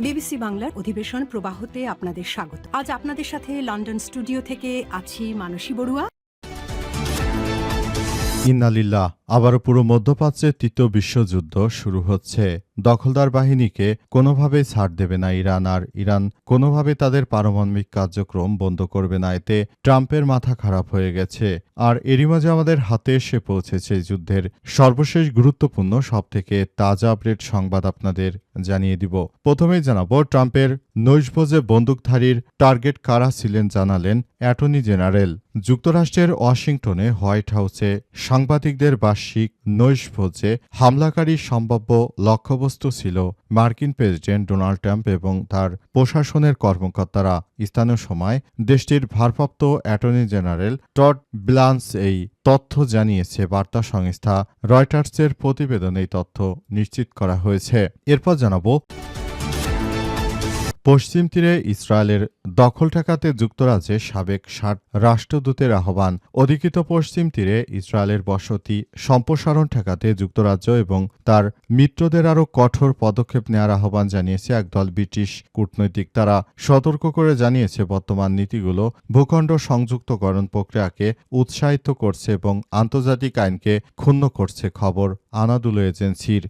BBC বাংলার অধিবেশন প্রবাহতে আপনাদের স্বাগত। আজ আপনাদের সাথে লন্ডন স্টুডিও থেকে আছি মানসী বড়ুয়া। ইন্নালিল্লাহ। আবারও পুরো মধ্যপ্রাচ্যে তৃতীয় বিশ্বযুদ্ধ শুরু হচ্ছে। দখলদার বাহিনীকে কোনোভাবেই ছাড় দেবে না ইরান, আর ইরান কোনোভাবে তাদের পারমাণবিক কার্যক্রম বন্ধ করবে না। এতে ট্রাম্পের মাথা খারাপ হয়ে গেছে। আর এরই মাঝে আমাদের হাতে এসে পৌঁছেছে যুদ্ধের সর্বশেষ গুরুত্বপূর্ণ সবথেকে তাজা আপডেট সংবাদ আপনাদের জানিয়ে দিব। প্রথমেই জানাবো, ট্রাম্পের নৈশভোজে বন্দুকধারীর টার্গেট কারা ছিলেন জানালেন অ্যাটর্নি জেনারেল। যুক্তরাষ্ট্রের ওয়াশিংটনে হোয়াইট হাউসে সাংবাদিকদের বার্ষিক নৈশভোজে হামলাকারী সম্ভাব্য লক্ষ্যবস্তু ছিল মার্কিন প্রেসিডেন্ট ডোনাল্ড ট্রাম্প এবং তার প্রশাসনের কর্মকর্তারা। স্থানীয় সময় দেশটির ভারপ্রাপ্ত অ্যাটর্নি জেনারেল টড ব্লান্স এই তথ্য জানিয়েছে। বার্তা সংস্থা রয়টার্সের প্রতিবেদনে এই তথ্য নিশ্চিত করা হয়েছে। এরপর জানাবো, পশ্চিম তীরে ইসরায়েলের দখল ঠেকাতে যুক্তরাজ্যের সাবেক ৬০ রাষ্ট্রদূতের আহ্বান। অধিকৃত পশ্চিম তীরে ইসরায়েলের বসতি সম্প্রসারণ ঠেকাতে যুক্তরাজ্য এবং তার মিত্রদের আরও কঠোর পদক্ষেপ নেওয়ার আহ্বান জানিয়েছে একদল ব্রিটিশ কূটনৈতিক। তারা সতর্ক করে জানিয়েছে, বর্তমান নীতিগুলো ভূখণ্ড সংযুক্তকরণ প্রক্রিয়াকে উৎসাহিত করছে এবং আন্তর্জাতিক আইনকে ক্ষুণ্ণ করছে। খবর আনাদুলু এজেন্সির।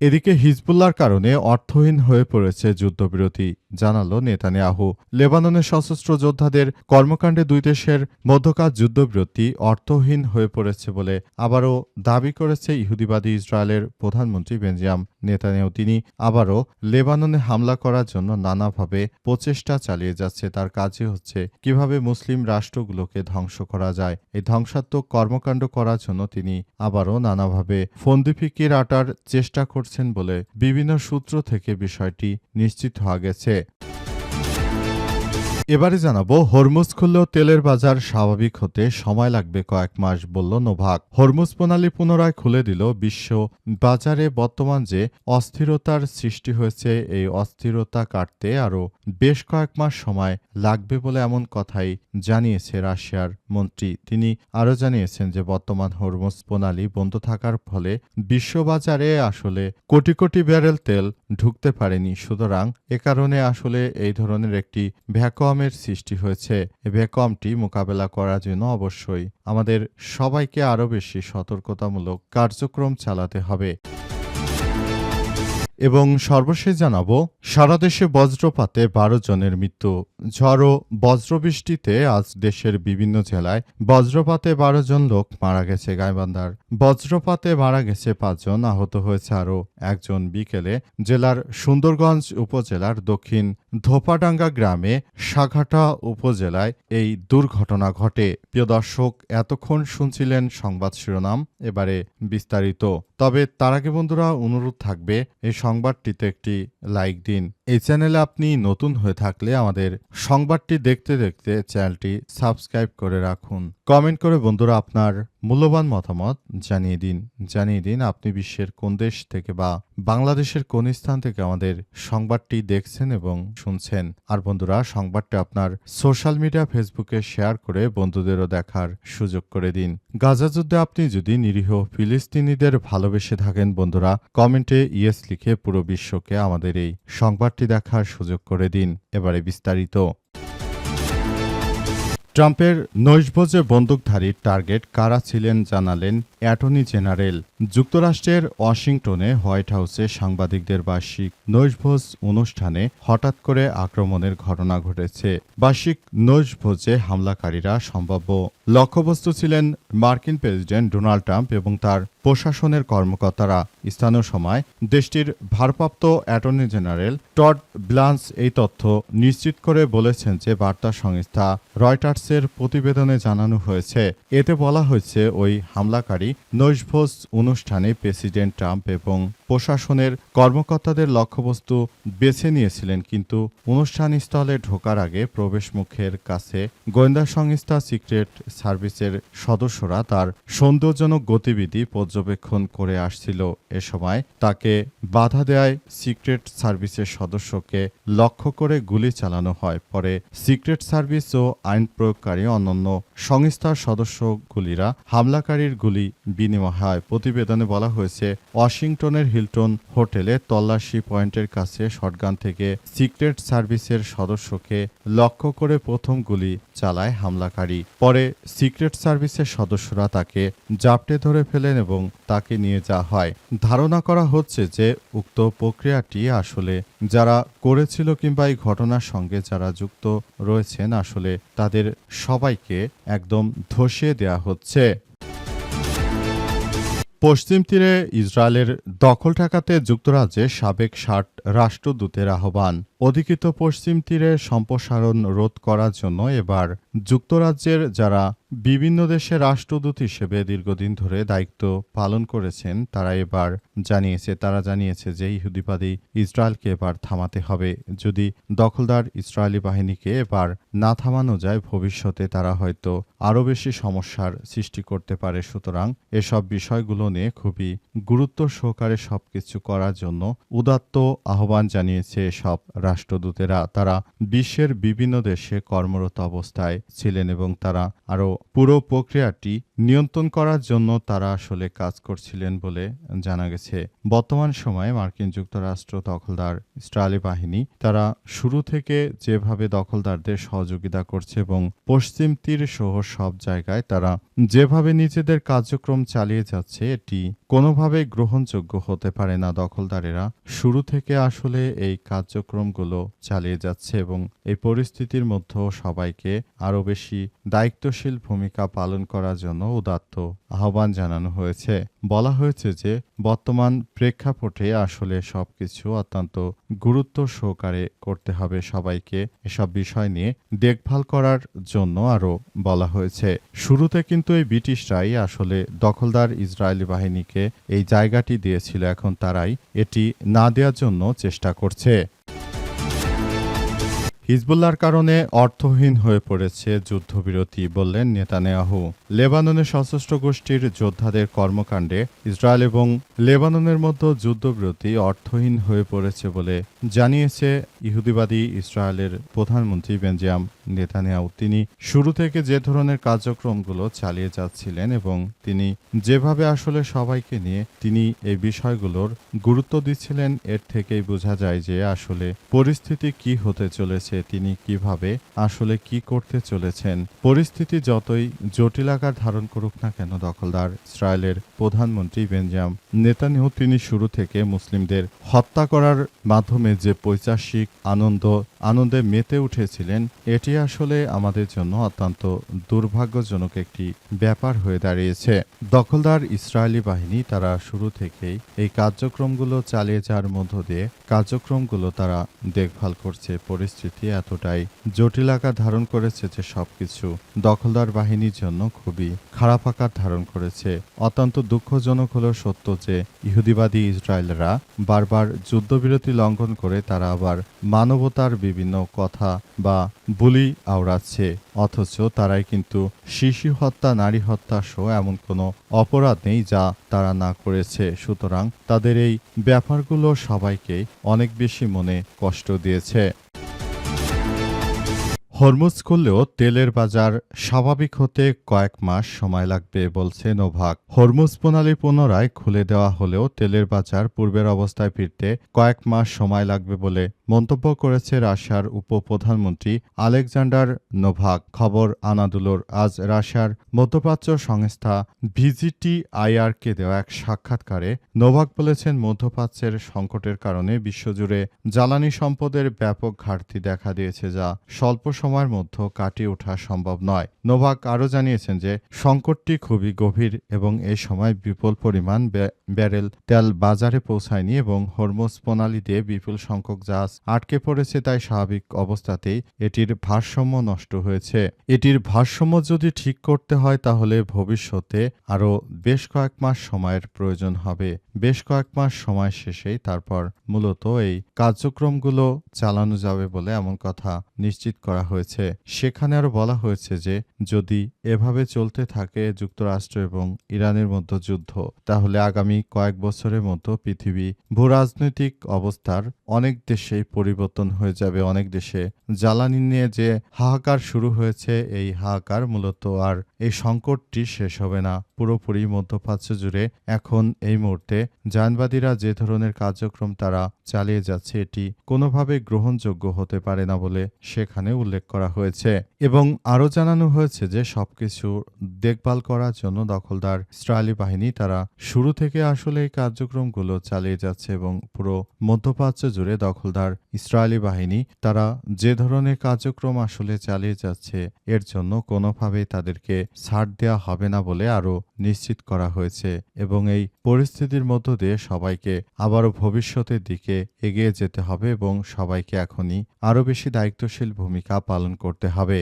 এদিকে হিজবুল্লাহর কারণে অর্থহীন হয়ে পড়েছে যুদ্ধবিরতি, জানালো নেতানিয়াহু। লেবাননের সশস্ত্র যোদ্ধাদের কর্মকাণ্ডে দুই দেশের মধ্যকার যুদ্ধবিরতি অর্থহীন হয়ে পড়েছে বলে আবারও দাবি করেছে ইহুদিবাদী ইসরায়েলের প্রধানমন্ত্রী বেঞ্জামিন নেতানিয়াহু। তিনি আবারও লেবাননে হামলা করার জন্য নানাভাবে প্রচেষ্টা চালিয়ে যাচ্ছে। তার কাজই হচ্ছে কিভাবে মুসলিম রাষ্ট্রগুলোকে ধ্বংস করা যায়। এই ধ্বংসাত্মক কর্মকাণ্ড করার জন্য তিনি আবারও নানাভাবে ফন্দি ফিকির আটার চেষ্টা করছেন বলে বিভিন্ন সূত্র থেকে বিষয়টি নিশ্চিত হওয়া গেছে। এবারে জানাবো, হরমুজ খুললেও তেলের বাজার স্বাভাবিক হতে সময় লাগবে কয়েক মাস, বলল নোভাক। হরমুজ প্রণালী পুনরায় খুলে দিল বিশ্ব বাজারে বর্তমান যে অস্থিরতার সৃষ্টি হয়েছে, এই অস্থিরতা কাটতে আরও বেশ কয়েক মাস সময় লাগবে বলে এমন কথাই জানিয়েছে রাশিয়ার মন্ত্রী। তিনি আরও জানিয়েছেন যে বর্তমান হরমুজ প্রণালী বন্ধ থাকার ফলে বিশ্ববাজারে আসলে কোটি কোটি ব্যারেল তেল ঢুকতে পারেনি। সুতরাং এ কারণে আসলে এই ধরনের একটি ভ্যাকুয়ামের সৃষ্টি হয়েছে। এই ভ্যাকুয়ামটি মোকাবেলা করার জন্য অবশ্যই আমাদের সবাইকে আরও বেশি সতর্কতামূলক কার্যক্রম চালাতে হবে। এবং সর্বশেষ জানাবো, সারা দেশে বজ্রপাতে ১২ জনের মৃত্যু। ঝড় ও বজ্রবৃষ্টিতে আজ দেশের বিভিন্ন জেলায় বজ্রপাতে ১২ জন লোক মারা গেছে। গাইবান্ধার বজ্রপাতে মারা গেছে ৫ জন, আহত হয়েছে আরও একজন। বিকেলে জেলার সুন্দরগঞ্জ উপজেলার দক্ষিণ ধোপাডাঙ্গা গ্রামে সাঘাটা উপজেলায় এই দুর্ঘটনা ঘটে। প্রিয় দর্শক, এতক্ষণ শুনছিলেন সংবাদ শিরোনাম, এবারে বিস্তারিত। তবে তার আগে বন্ধুরা, অনুরোধ থাকবে এই সংবাদটিতে একটি লাইক দিন। এই চ্যানেলে আপনি নতুন হয়ে থাকলে আমাদের সংবাদটি দেখতে দেখতে চ্যানেলটি সাবস্ক্রাইব করে রাখুন। কমেন্ট করে বন্ধুরা আপনার মূল্যবান মতামত জানিয়ে দিন আপনি বিশ্বের কোন দেশ থেকে বা বাংলাদেশের কোন স্থান থেকে আমাদের সংবাদটি দেখছেন এবং শুনছেন। আর বন্ধুরা, সংবাদটি আপনার সোশ্যাল মিডিয়া ফেসবুকে শেয়ার করে বন্ধুদেরও দেখার সুযোগ করে দিন। গাজা যুদ্ধে আপনি যদি নিরীহ ফিলিস্তিনিদের ভালোবেসে থাকেন বন্ধুরা, কমেন্টে ইয়েস লিখে পুরো বিশ্বকে আমাদের এই সংবাদটি দেখার সুযোগ করে দিন। এবারে বিস্তারিত। ট্রাম্পের নৈশভোজে বন্দুকধারীর টার্গেট কারা ছিলেন জানালেন অ্যাটর্নি জেনারেল। যুক্তরাষ্ট্রের ওয়াশিংটনে হোয়াইট হাউসে সাংবাদিকদের বার্ষিক নৈশভোজ অনুষ্ঠানে হঠাৎ করে আক্রমণের ঘটনা ঘটেছে। বার্ষিক নৈশভোজে হামলাকারীরা সম্ভাব্য লক্ষ্যবস্তু ছিলেন মার্কিন প্রেসিডেন্ট ডোনাল্ড ট্রাম্প এবং তার প্রশাসনের কর্মকর্তারা। স্থানীয় সময় দেশটির ভারপ্রাপ্ত অ্যাটর্নি জেনারেল টড ব্লান্স এই তথ্য নিশ্চিত করে বলেছেন যে বার্তা সংস্থা রয়টার্সের প্রতিবেদনে জানানো হয়েছে। এতে বলা হয়েছে, ওই হামলাকারী নৈশভোজ অনুষ্ঠানে প্রেসিডেন্ট ট্রাম্প এবং প্রশাসনের কর্মকর্তাদের লক্ষ্যবস্তু বেছে নিয়েছিলেন, কিন্তু অনুষ্ঠানস্থলে ঢোকার আগে প্রবেশমুখের কাছে গোয়েন্দা সংস্থা সিক্রেট সার্ভিসের সদস্যরা তার সন্দেহজনক গতিবিধি পর্যবেক্ষণ করে আসছিল। এ সময় তাকে বাধা দেয় সিক্রেট সার্ভিসের সদস্যকে লক্ষ্য করে গুলি চালানো হয়। পরে সিক্রেট সার্ভিস ও আইন প্রয়োগকারী অন্যান্য সংস্থার সদস্যগুলিরা হামলাকারীর গুলি বিনিময় হয়। প্রতিবেদনে বলা হয়েছে, ওয়াশিংটনের হিলটন হোটেলে তল্লাশি পয়েন্টের কাছে শটগান থেকে সিক্রেট সার্ভিসের সদস্যকে লক্ষ্য করে প্রথম গুলি চালায় হামলাকারী। পরে সিক্রেট সার্ভিসের সদস্যরা তাকে জাপটে ধরে ফেলেন এবং তাকে নিয়ে যাওয়া হয়। ধারণা করা হচ্ছে যে উক্ত প্রক্রিয়াটি আসলে যারা করেছিল কিংবা এই ঘটনার সঙ্গে যারা যুক্ত রয়েছেন আসলে তাদের সবাইকে একদম ধসিয়ে দেয়া হচ্ছে। পশ্চিম তীরে ইসরায়েলের দখল ঠেকাতে যুক্তরাজ্যে সাবেক ৬০ রাষ্ট্রদূতের আহ্বান। অধিকৃত পশ্চিম তীরে সম্প্রসারণ রোধ করার জন্য এবার যুক্তরাজ্যের যারা বিভিন্ন দেশে রাষ্ট্রদূত হিসেবে দীর্ঘদিন ধরে দায়িত্ব পালন করেছেন তারা জানিয়েছে যে ইহুদিবাদী ইসরায়েলকে এবার থামাতে হবে। যদি দখলদার ইসরায়েলি বাহিনীকে এবার না থামানো যায় ভবিষ্যতে তারা হয়তো আরও বেশি সমস্যার সৃষ্টি করতে পারে। সুতরাং এসব বিষয়গুলো নিয়ে খুবই গুরুত্ব সহকারে সবকিছু করার জন্য উদাত্ত আহ্বান জানিয়েছে এসব রাষ্ট্রদূতেরা। তারা বিশ্বের বিভিন্ন দেশে কর্মরত অবস্থায় ছিলেন এবং তারা আরও পুরো প্রক্রিয়াটি নিয়ন্ত্রণ করার জন্য তারা আসলে কাজ করছিলেন বলে জানা গেছে। বর্তমান সময়ে মার্কিন যুক্তরাষ্ট্র দখলদার ইসরায়েলি বাহিনী তারা শুরু থেকে যেভাবে দখলদারদের সহযোগিতা করছে এবং পশ্চিম তীর সহ সব জায়গায় তারা যেভাবে নিজেদের কার্যক্রম চালিয়ে যাচ্ছে এটি কোনোভাবেই গ্রহণযোগ্য হতে পারে না। দখলদারেরা শুরু থেকে আসলে এই কার্যক্রমগুলো চালিয়ে যাচ্ছে এবং এই পরিস্থিতির মধ্যেও সবাইকে আরও বেশি দায়িত্বশীল ভূমিকা পালন করার জন্য উদাত্ত আহ্বান জানানো হয়েছে। বলা হয়েছে যে বর্তমান প্রেক্ষাপটে আসলে সবকিছু অত্যন্ত গুরুত্ব সহকারে করতে হবে সবাইকে এসব বিষয় নিয়ে দেখভাল করার জন্য আরও বলা হয়েছে। শুরুতে কিন্তু এই ব্রিটিশরাই আসলে দখলদার ইসরায়েলি বাহিনীকে এই জায়গাটি দিয়েছিল, এখন তারাই এটি না দেওয়ার জন্য চেষ্টা করছে। হিজবুল্লাহর কারণে অর্থহীন হয়ে পড়েছে যুদ্ধবিরতি, বললেন নেতানিয়াহু। লেবাননের সশস্ত্র গোষ্ঠীর যোদ্ধাদের কর্মকাণ্ডে ইসরায়েল এবং লেবাননের মধ্যে যুদ্ধবিরতি অর্থহীন হয়ে পড়েছে বলে জানিয়েছে ইহুদিবাদী ইসরায়েলের প্রধানমন্ত্রী বেঞ্জামিন নেতানিয়াহু। তিনি শুরু থেকে যে ধরনের কার্যক্রমগুলো চালিয়ে যাচ্ছিলেন এবং তিনি যেভাবে আসলে সবাইকে নিয়ে তিনি এই বিষয়গুলোর গুরুত্ব দিচ্ছিলেন এর থেকেই বোঝা যায় যে আসলে পরিস্থিতি কি হতে চলেছে, তিনি কিভাবে আসলে কি করতে চলেছেন। পরিস্থিতি যতই জটিল আকার ধারণ করুক না কেন দখলদার ইসরায়েলের প্রধানমন্ত্রী বেঞ্জামিন নেতানিয়াহু তিনি শুরু থেকে মুসলিমদের হত্যা করার মাধ্যমে যে পৈশাচিক আনন্দে মেতে উঠেছিলেন এটি আসলে আমাদের জন্য অত্যন্ত দুর্ভাগ্যজনক একটি ব্যাপার হয়ে দাঁড়িয়েছে। দখলদার ইসরায়েলি বাহিনী তারা শুরু থেকেই এই কার্যক্রমগুলো চালিয়ে যাওয়ার মধ্য দিয়ে কার্যক্রমগুলো তারা দেখভাল করছে। পরিস্থিতি এতটাই জটিল আকার ধারণ করেছে যে সবকিছু দখলদার বাহিনীর জন্য খুবই খারাপ আকার ধারণ করেছে। অত্যন্ত দুঃখজনক হলো সত্য যে ইহুদিবাদী ইসরায়েলরা বারবার যুদ্ধবিরতি লঙ্ঘন করে তারা আবার মানবতার বিভিন্ন কথা বা বুলি আওড়াচ্ছে, অথচ তারাই কিন্তু শিশু হত্যা, নারী হত্যা সহ এমন কোনো অপরাধ নেই যা তারা না করেছে। সুতরাং তাদের এই ব্যাপারগুলো সবাইকেই অনেক বেশি মনে কষ্ট দিয়েছে। হরমুজ খুললেও তেলের বাজার স্বাভাবিক হতে কয়েক মাস সময় লাগবে বলছে নোভাক। হরমুজ প্রণালী পুনরায় খুলে দেওয়া হলেও তেলের বাজার পূর্বের অবস্থায় ফিরতে কয়েক মাস সময় লাগবে বলে মন্তব্য করেছে রাশিয়ার উপপ্রধানমন্ত্রী আলেকজান্ডার নোভাক। খবর আনাদুলোর আজ রাশিয়ার মধ্যপ্রাচ্য সংস্থা ভিজিটিআইআরকে দেওয়া এক সাক্ষাৎকারে নোভাক বলেছেন, মধ্যপ্রাচ্যের সংকটের কারণে বিশ্বজুড়ে জ্বালানি সম্পদের ব্যাপক ঘাটতি দেখা দিয়েছে যা স্বল্প সময়ের মধ্যে কাটিয়ে ওঠা সম্ভব নয়। নোভাক আরও জানিয়েছেন যে সংকটটি খুবই গভীর এবং এই সময় বিপুল পরিমাণ ব্যারেল তেল বাজারে পৌঁছায়নি এবং হরমুজ প্রণালী দিয়ে বিপুল সংখ্যক জাহাজ আটকে পড়েছে, তাই স্বাভাবিক অবস্থাতেই এটির ভারসাম্য নষ্ট হয়েছে। এটির ভারসাম্য যদি ঠিক করতে হয় তাহলে ভবিষ্যতে আরও বেশ কয়েক মাস সময়ের প্রয়োজন হবে। বেশ কয়েক মাস সময় শেষেই তারপর মূলত এই কার্যক্রমগুলো চালানো যাবে বলে এমন কথা নিশ্চিত করা হয়েছে। সেখানে আরও বলা হয়েছে যে যদি এভাবে চলতে থাকে যুক্তরাষ্ট্র এবং ইরানের মধ্যে যুদ্ধ, তাহলে আগামী কয়েক বছরের মধ্যে পৃথিবী ভূরাজনৈতিক অবস্থার অনেক দেশেই পরিবর্তন হয়ে যাবে। অনেক দেশে জ্বালানি নিয়ে যে হাহাকার শুরু হয়েছে এই হাহাকার মূলত আর এই সংকটটি শেষ হবে না। পুরোপুরি মধ্যপ্রাচ্য জুড়ে এখন এই মুহূর্তে জায়নবাদীরা যে ধরনের কার্যক্রম তারা চালিয়ে যাচ্ছে এটি কোনোভাবে গ্রহণযোগ্য হতে পারে না বলে সেখানে উল্লেখ করা হয়েছে এবং আরও জানানো হয়েছে যে সবকিছু দেখভাল করার জন্য দখলদার ইসরায়েলি বাহিনী তারা শুরু থেকে আসলে এই কার্যক্রমগুলো চালিয়ে যাচ্ছে এবং পুরো মধ্যপ্রাচ্য জুড়ে দখলদার ইসরায়েলি বাহিনী তারা যে ধরনের কার্যক্রম আসলে চালিয়ে যাচ্ছে এর জন্য কোনোভাবেই তাদেরকে ছাড় দেওয়া হবে না বলে আরও নিশ্চিত করা হয়েছে এবং এই পরিস্থিতির মধ্য দিয়ে সবাইকে আবারও ভবিষ্যতের দিকে এগিয়ে যেতে হবে এবং সবাইকে এখনই আরও বেশি দায়িত্বশীল ভূমিকা পালন করতে হবে।